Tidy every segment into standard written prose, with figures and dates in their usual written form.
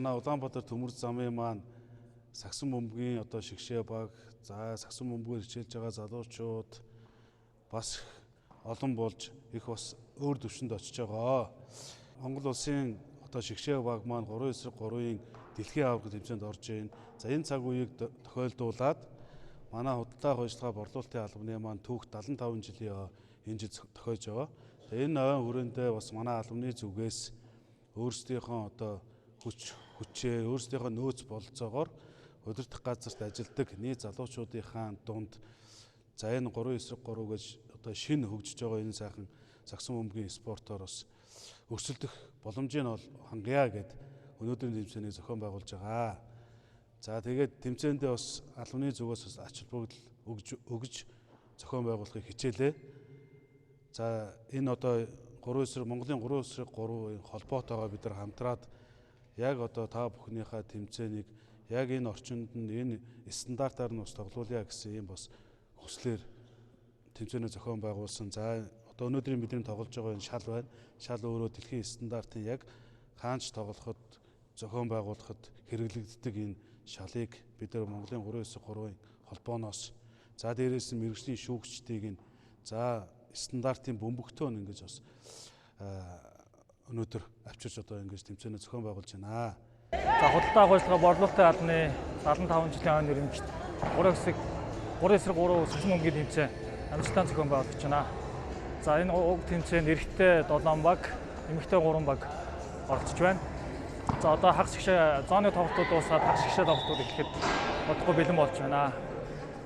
манай Улаанбаатар төмөр замын маань Сагсан бөмбөгийн одоо шигшээ баг, за Сагсан бөмбөгөөр хичээлж байгаа залуучууд бас олон болж их бас өөр төвшөнд очиж байгаа. Монгол улсын одоо шигшээ баг маань 3/3-ийн дэлхийн аварга тэмцээнд орж байна. За энэ цаг үеийг тохиолдуулаад манай худалдаа ажиллагаа борлуулалтын албаны маань түүх 75 жилийн энэ жил тохиож байгаа. Энэ ойн хүрээндээ бас манай албаны зүгээс өөрсдийнхөө одоо хүчээ, өөрсдийнхөө нөөц бололцоогоор удирдах газарт ажилладаг нийт залуучуудынхаа дунд за энэ 3/3 гэж одоо шинэ хөгжиж байгаа энэ сайхан Сагсан бөмбөгийн спортоор бас өрсөлдөх боломжийг бол хангая гэд өнөөдрийн тэмцээнийг зохион байгуулж байгаа. За тэгээд тэмцээндээ бас албаны зүгээс бас ач холбогдол өгж зохион байгуулахыг хичээлээ. За энэ одоо Монголын 3/3-ийн холбоотойгоо бид нар хамтраад яг одоо та бүхнийхээ тэмцээнийг яг энэ орчинд нь энэ стандартаар нь бас тоглуулъя гэсэн юм бас хүслээр тэмцээний зохион байгуулсан. За одоо өнөөдрийн бидний тоглож байгаа энэ шал байна. Шал өөрөө дэлхийн стандартын яг хаанч тоглоход зохион байгуулахад хэрэглэгддэг энэ шалыг бид нар Монголын 3/3-ийн холбооноос за дээрээс нь мэргэжлийн шүүгчдийг нь за стандартын бөмбөгтөө ингэж бас өнөөдөр авчирч одоо ингэж тэмцээний зохион байгуулж байна. За худалдаа ажиллагаа борлуулалтын албаны 75 жилийн ойн нэрмжт 3/3 Сагсан бөмбөгийн тэмцээн амжилттай зохион байгуулж байна. За энэ уг тэмцээнд эрэгтэй 7 баг, эмэгтэй 3 баг оролцож байна. За одоо хагас шигшээ зооны тоглолтууд дуусаад хагас шигшээ тоглолтууд эхлэхэд бодохгүй бэлэн болж байна.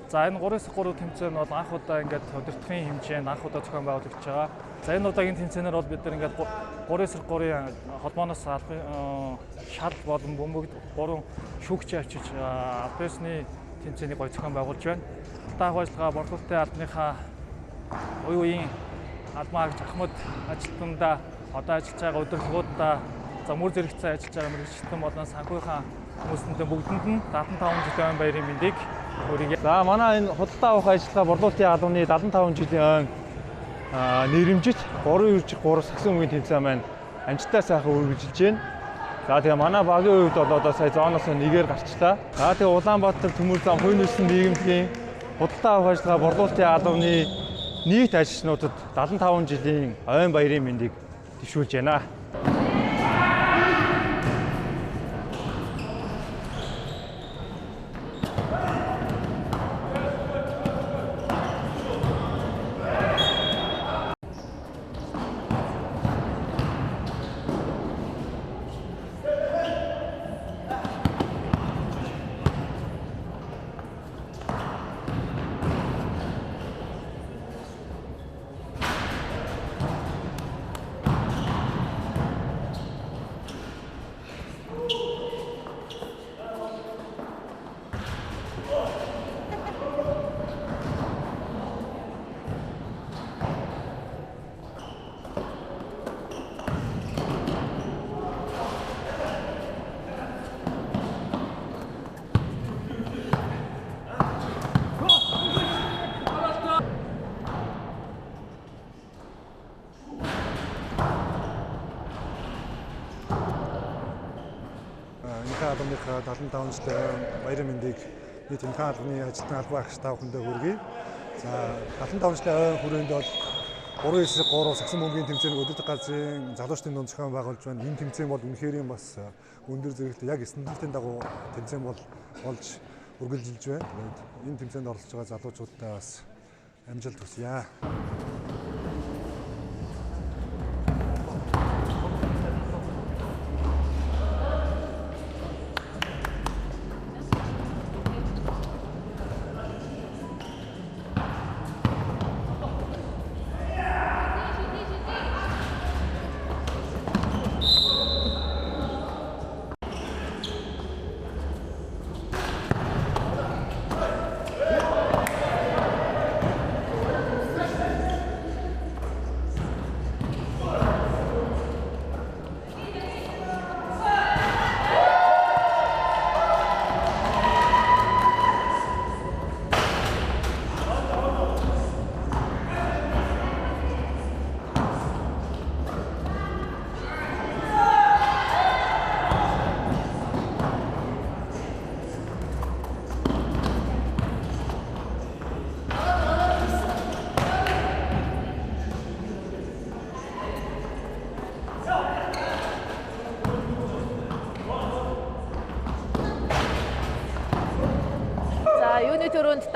За энэ 3/3 тэмцээн бол анх удаа ингээд удирдахын хэмжээнд анх удаа зохион байгуулагдаж байгаа. За энэ удаагийн тэмцээнээр бол бид нар ингээд 3/3-ийн холбооноос шал болон бөмбөгд 3 шүүгч авчиж албаны тэмцээнийг гоё зохион байгуулж байна. Худалдаа ажиллагаа борлуулалтын албаныхаа үеийн албан хаагч Ахмад ажилтнуудаа одоо ажиллаж байгаа удирдлагуудаа за мөр зэрэгцээ ажиллаж байгаа мэргэжлэн болон санхүүгийн хүмүүстэнтэй бүгдэнд нь 75 жилийн ойн баярын мэндийг хүргэе. За манай энэ худалдаа авах ажиллагаа борлуулалтын албаны 75 жилийн ойн нэрэмжит 3/3 Сагсан бөмбөгийн тэмцээн маань амжилттай сайхан үргэлжилж байна. За тэгээ манай багийн хувьд бол одоо сая зооноос нэгээр гарчлаа. За тэгээ Улаанбаатар төмөр зам хувийн нөөцийн нийгэмлэгийн худалдаа авах ажиллагаа борлуулалтын албаны нийт ажилчнуудад 75 жилийн ойн баярын мэндийг дэвшүүлж байна. Албаныхаа 75 жилийн баярын мэндийг нийт энэхэн албаны ажилтны албан хаагч та бүхэндээ хүргэе. За 75 жилийн ойн хүрээнд бол 3/3 Сагсан бөмбөгийн тэмцээнийг удирдах газрын залуучдын дунд зохион байгуулж байна. Энэ тэмцээн бол үнэхээр бас өндөр зэрэгтэй яг стандартын дагуу тэмцээн болж үргэлжилж байна. Энэ тэмцээнд оролцож байгаа залуучуудтай бас амжилт хүсье.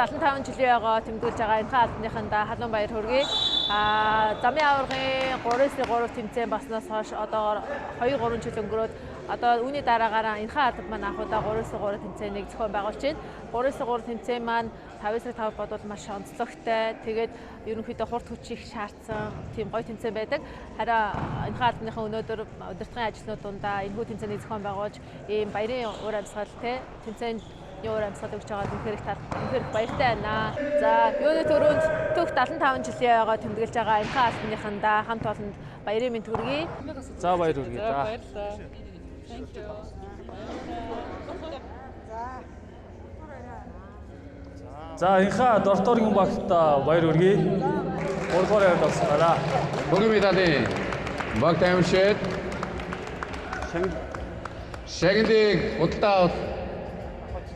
75 жилийн ойгоо тэмдэглэж байгаа энэхүү албаныхандаа халуун баяр хүргэе. Замын аваргын 3-3 тэмцээн баснаас хойш одоогоор 2-3 жил өнгөрөөд одоо үүний дараагаараа энэхүү албад маань анхудаа 3-3 тэмцээнийг зохион байгуулж байна. 3-3 тэмцээн маань 5-5 бодвол маш онцлогтой. Тэгээд ерөнхийдөө хурд хүч их шаардсан тийм гоё тэмцээн байдаг. Харин энэхүү албаныхаа өнөөдөр удирдлагын ажилтнууд дундаа энэхүү тэмцээнийг зохион байгуулж ийм баярын уур амьсгал тэмцээн өөр амьсгал өгч байгаа үнэхээр баяртай байна. За, юуны төрөнд төгс 75 жилийн ойгоо тэмдэглэж байгаа энэхүү албаныхандаа хамт олонд баярын мэнд хүргэе. За баяр хүргэе. За баярлалаа. Thank you. За энэхүү докторийн багт баяр хүргэе. Гурван ярд авсараа. Бүгд мэдээ. Баг таймшэд. Шагныг худалдаа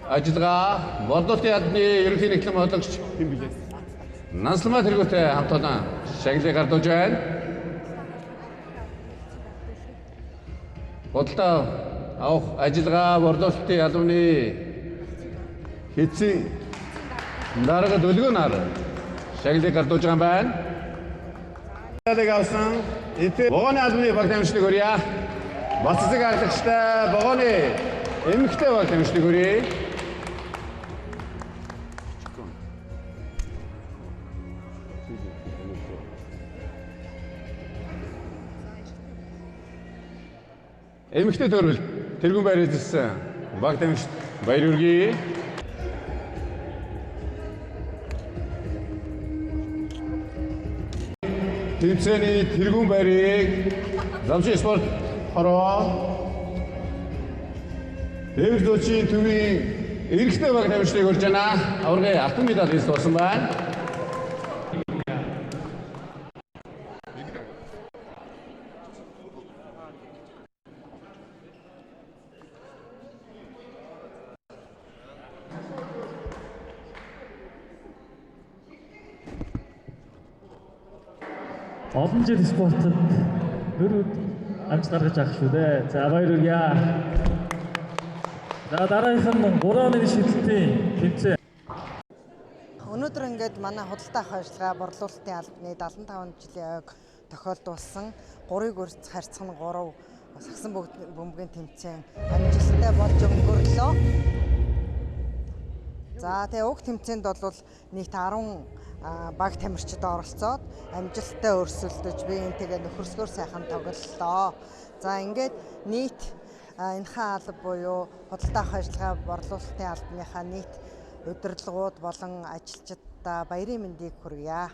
ажиллагаа болдолтын ядны ерөнхий нэгтлэн бодлогч хэн билээ? Нансалмаа тэргүүтэй хамт олон шагныг гардуулж байна. Худалдаа авах ажиллагаа болдолтын ялмны хэцүү дарга дөлгөөнөр шагныг гардуулж байгаа юм байна. Тэрийг авсан Богоны албаны баг тамирчныг хүргье. Баццыг ардагчтай Богоны эмэгтэй баг тамирчныг хүргье. Эмэгтэй төрөл тэргүүн баяр эзэлсэн баг тамирчид баяр хүргэе. Тэмцээний тэргүүн баярыг Замчин спорт хороо Дэвсдочийн төвийн эрэгтэй баг тамирчдыг урьж байна. Аваргын алтан медаль эзэлсэн болсон байна. Олон жил спортод нөрөд амжилт гаргаж авах шүү дээ. За баяр хүргэе. За дараагийнх нь 3-1 шидэлтийн тэмцээн. Өнөөдөр ингээд манай худалдаа авах ажиллагаа борлуулалтын албаны 75 жилийн ойг тохиолдуулсан 3-ыг харьцах нь 3 сагсан бөмбөгийн тэмцээн амжилттай болж өнгөрлөө. За тэгээ уг тэмцээнд бол нийт 10 баг тамирчид оролцоод амжилттай өрсөлдөж биеинтэйгээ нөхөрсгөр сайхан тоглолоо. За ингээд нийт энэхүү алба буюу худалдаа авах ажиллагаа борлуулалтын албаныхаа нийт удирдлагууд болон ажилчдаа баярын мэндийг хүргье.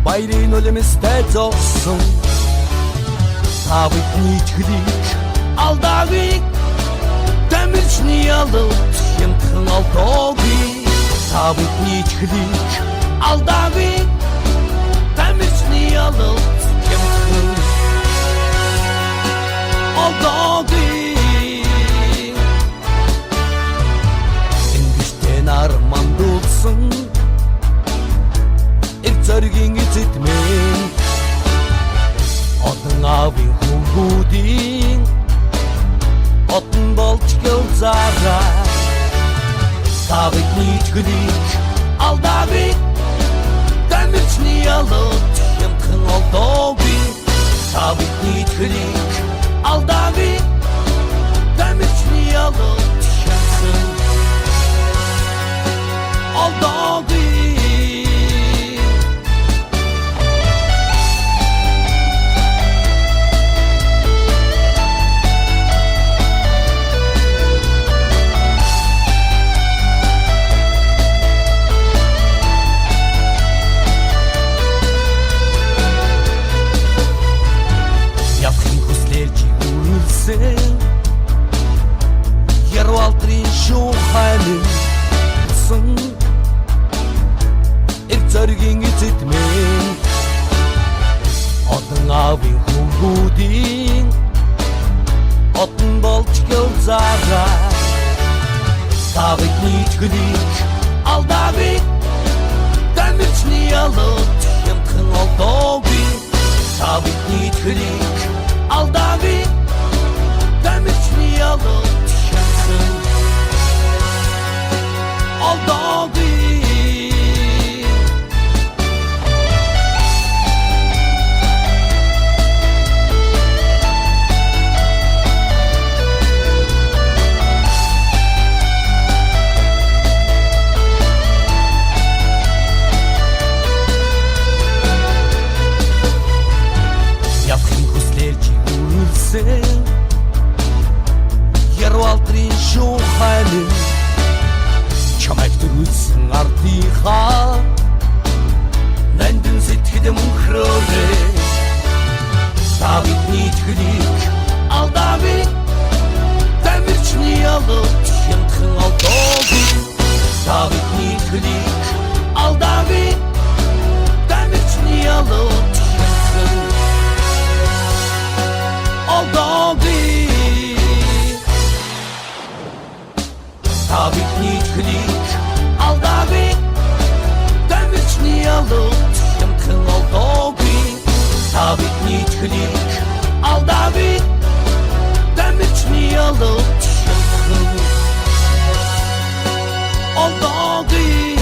Баярын үлэмстэй зогсон Тавитны ичгэлийг алдаагийг Тамирчны ялалт хямдхан алдаагийг Тавитны ичгэлийг алдаагийг Тамирчны ялалт хямдхан алдаагийг Ингэжтэй нарман дулсан Зоригийн эзэдмэн Одон авийн хүүгүүдийн Одон болж гэлзаараа Тавитны ичгэлийг алдаагийг Тамирчны ялалт хямдхан алдаагийг Тавитны ичгэлийг алдаагийг Тамирчны ялалт хямдхан алдаагийг Тавын хүүхдийн отон болж гэлзараа Тавыг нийтгэлийг алдаагүй Дамжны ялот хямдхан олдоогүй Тавыг нийтгэлийг алдаагүй Дамжны ялот хямдхан олдоогүй Ярвалтрын шуханы чамайг төрүүлсэн ардынхаа нандин сэтгэд мөнхрөөрэ Тавыг нийтгэлийг алдаагүй Дамжны ялот хямдхан олдоогүй Тавыг нийтгэлийг алдаагүй Дамжны ялот хямдхан олдоогүй Тавыг нийтгэлийг алдаагүй Дамжны ялот хямдхан олдоогүй Тавыг нийтгэлийг алдаагүй Дамжны ялот хямдхан олдоогүй